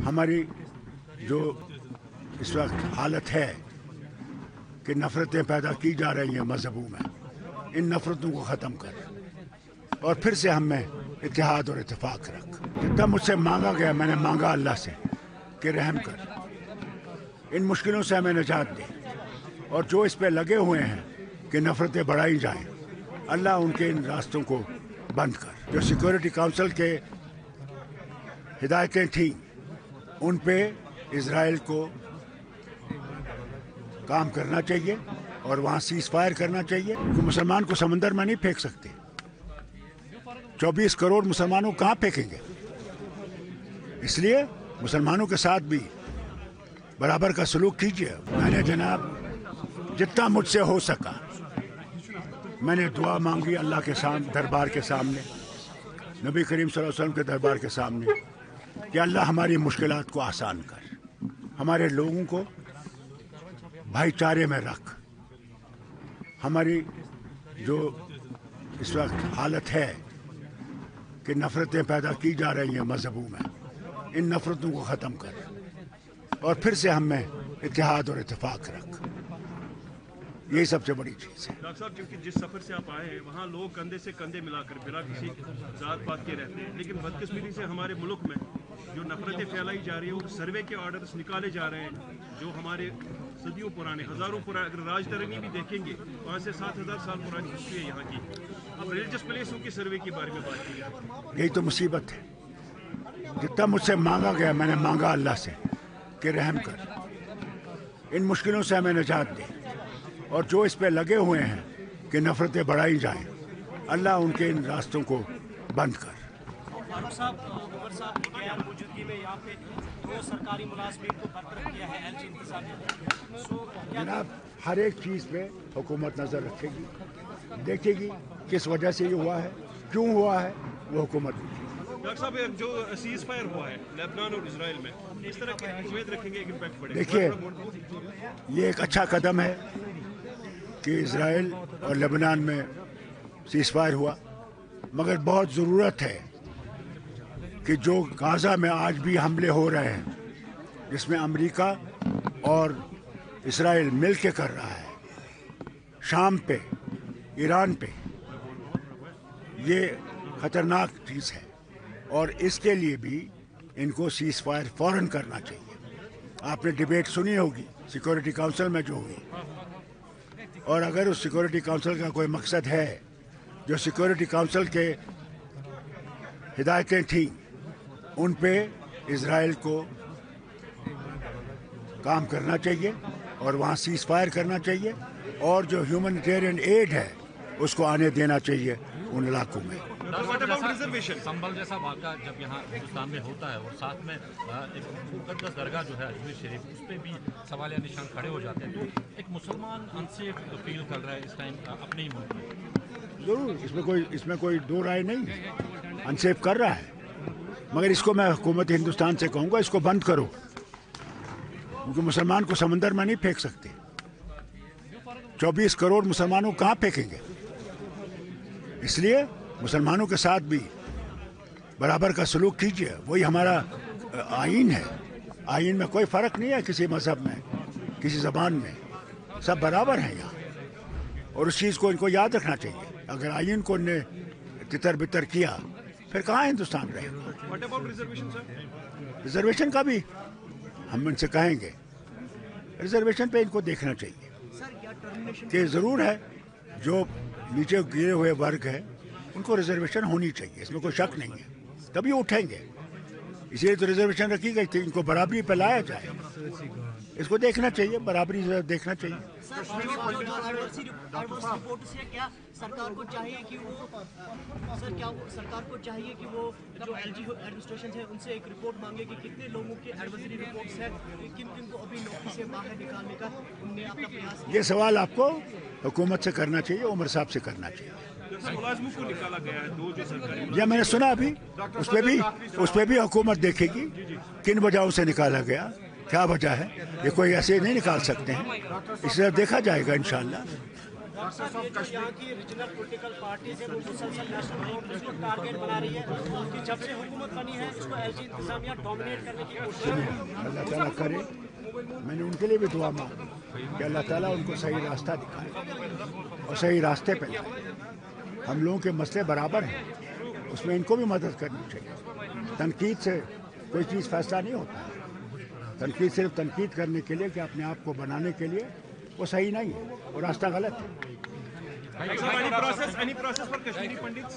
हमारी जो इस वक्त हालत है कि नफ़रतें पैदा की जा रही हैं मजहबों में, इन नफ़रतों को ख़त्म कर और फिर से हम में इत्तेहाद और इत्तेफाक रख। जितना मुझसे मांगा गया मैंने मांगा अल्लाह से कि रहम कर, इन मुश्किलों से हमें निजात दे, और जो इस पे लगे हुए हैं कि नफ़रतें बढ़ाई जाएं, अल्लाह उनके इन रास्तों को बंद कर। जो सिक्योरिटी काउंसिल के हिदायतें थीं उन पे इजराइल को काम करना चाहिए और वहाँ सीज फायर करना चाहिए, क्योंकि मुसलमान को समंदर में नहीं फेंक सकते। 24 करोड़ मुसलमानों कहाँ फेंकेंगे? इसलिए मुसलमानों के साथ भी बराबर का सलूक कीजिए। मैंने जनाब जितना मुझसे हो सका मैंने दुआ मांगी अल्लाह के दरबार के सामने, नबी करीम सल्लल्लाहु अलैहि वसल्लम के दरबार के सामने, कि अल्लाह हमारी मुश्किलात को आसान कर, हमारे लोगों को भाईचारे में रख। हमारी जो इस वक्त हालत है कि नफ़रतें पैदा की जा रही हैं मजहबों में, इन नफ़रतों को ख़त्म कर और फिर से हम में इत्तेहाद और इत्तेफाक रख। यही सबसे बड़ी चीज़ है। डॉक्टर साहब, क्योंकि जिस सफ़र से आप आए हैं वहाँ लोग कंधे से कंधे मिलाकर बिना किसी जात पात के रहते हैं, लेकिन बदकिस्मती से हमारे मुल्क में जो नफरतें फैलाई जा रही है, वो सर्वे के ऑर्डर्स निकाले जा रहे हैं जो हमारे सदियों पुराने, हज़ारों पुराने, अगर राजतरनी भी देखेंगे 5 से 7,000 साल पुरानी हिस्ट्री है यहाँ की। अब रिलीजियस प्लेसों की सर्वे के बारे में बात की जाए, यही तो मुसीबत है। जितना मुझसे मांगा गया मैंने मांगा अल्लाह से कि रहम कर, इन मुश्किलों से हमें निजात दे, और जो इस पे लगे हुए हैं कि नफ़रतें बढ़ाई जाएं, अल्लाह उनके इन रास्तों को बंद कर। फारूक साहब, उमर साहब की गैर मौजूदगी में यहाँ पे 2 सरकारी मुलाजमीन को बरतरफ किया है एलजी इंतजामिया। जनाब हर एक चीज़ पे हुकूमत नज़र रखेगी, देखेगी किस वजह से ये हुआ है, क्यों हुआ है, वो हुकूमत देखेगी। डॉक्टर साहब, जो सीज फायर हुआ है लेबनान और इजराइल में, इस तरह की उम्मीद रखेंगे एक इम्पैक्ट पड़ेगा? देखिए ये एक अच्छा कदम है कि इजराइल और लेबनान में सीज फायर हुआ, मगर बहुत ज़रूरत है कि जो गाज़ा में आज भी हमले हो रहे हैं, जिसमें अमेरिका और इजराइल मिल के कर रहा है, शाम पे, ईरान पे, ये ख़तरनाक चीज़ है, और इसके लिए भी इनको सीज फायर फ़ौरन करना चाहिए। आपने डिबेट सुनी होगी सिक्योरिटी काउंसिल में जो हुई, और अगर उस सिक्योरिटी काउंसिल का कोई मकसद है, जो सिक्योरिटी काउंसिल के हिदायतें थीं उन पे इजराइल को काम करना चाहिए और वहाँ सीज फायर करना चाहिए, और जो ह्यूमनिटेरियन एड है उसको आने देना चाहिए उन इलाकों में। संभल जैसा वाक़ा जब यहाँ हिंदुस्तान में होता है और साथ में एक मुक़द्दस दरगाह जो है अजमेर शरीफ, उस पर भी सवालिया निशान खड़े हो जाते हैं, तो एक मुसलमान अनसेफ फील कर रहा है इस टाइम अपने ही मुल्क में। ज़रूर, इसमें कोई दो राय नहीं है, अनसेफ कर रहा है, मगर इसको मैं हुकूमत हिंदुस्तान से कहूँगा इसको बंद करो, क्योंकि मुसलमान को समंदर में नहीं फेंक सकते। 24 करोड़ मुसलमानों कहाँ फेंकेंगे? इसलिए मुसलमानों के साथ भी बराबर का सलूक कीजिए। वही हमारा आईन है। आईन में कोई फ़र्क नहीं है किसी मज़हब में, किसी ज़बान में, सब बराबर हैं यहाँ, और उस चीज़ को इनको याद रखना चाहिए। अगर आईन को इनने तितर बितर किया फिर कहाँ हिंदुस्तान रहेगा? रिजर्वेशन का भी हम इनसे कहेंगे, रिजर्वेशन पे इनको देखना चाहिए कि ज़रूर है जो नीचे गिरे हुए वर्ग है उनको रिजर्वेशन होनी चाहिए, इसमें कोई शक नहीं है, तभी उठेंगे। इसलिए तो रिजर्वेशन रखी गई थी, इनको बराबरी पे लाया जाए, इसको देखना चाहिए, बराबरी देखना चाहिए। क्या सरकार को चाहिए कि वो सरकार को चाहिए कि वो जो एलजी एडमिनिस्ट्रेशन है उनसे एक रिपोर्ट मांगे कि कितने लोगों के एडवाइजरी रिपोर्ट्स हैं, किन किन को अभी नौकरी से बाहर निकालने का उनने अपना प्रयास किया? ये सवाल आपको हुकूमत से करना चाहिए, उमर साहब से करना चाहिए। को निकाला गया है 2 जो सरकारी, यह मैंने सुना अभी, उस पर भी हुकूमत देखेगी किन वजहों से निकाला गया, क्या वजह है, ये कोई ऐसे नहीं निकाल सकते हैं, इसलिए देखा जाएगा इंशाअल्लाह। ये जो यहाँ की रीजनल पॉलिटिकल पार्टीज है वो मुसलसल नेशनल हाई पुलिस को टारगेट बना रही है कि जब से हुकूमत बनी है इसको एलजी इंतजामिया डोमिनेट करने की कोशिश कर रही है। अल्लाह ताला करे, मैंने उनके लिए भी दुआ मांगी कि अल्लाह ताला उनको सही रास्ता दिखाए और सही रास्ते पे लाए। हम लोगों के मसले बराबर हैं, उसमें इनको भी मदद करनी चाहिए। तनकीद से कोई चीज़ फैसला नहीं होता है। तनकीद सिर्फ तनकीद करने के लिए कि अपने आप को बनाने के लिए, वो सही नहीं है, वो रास्ता गलत है। any process for Kashmiri Pandits?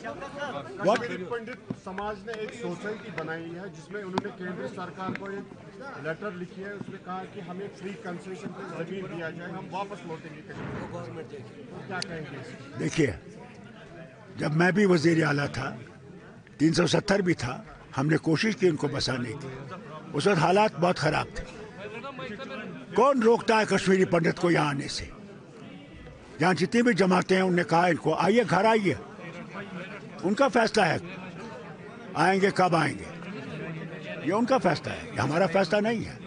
Kashmiri पंडित समाज ने एक सोसाइटी बनाई है जिसमें उन्होंने केंद्र सरकार को एक लेटर लिखी है, उसमें कहा कि हमें फ्री कंसेशन पे जमीन दिया जाए, हम वापस लौटेंगे कश्मीर। तो क्या कहेंगे? देखिए, जब मैं भी वज़ीर आला था, 370 भी था, हमने कोशिश की उनको बसाने की। उस वक्त हालात बहुत ख़राब थे। कौन रोकता है कश्मीरी पंडित को यहाँ आने से? जहाँ जितनी भी जमातें हैं उनने कहा इनको आइए, घर आइए, उनका फैसला है आएंगे कब आएंगे, ये उनका फैसला है, ये हमारा फैसला नहीं है।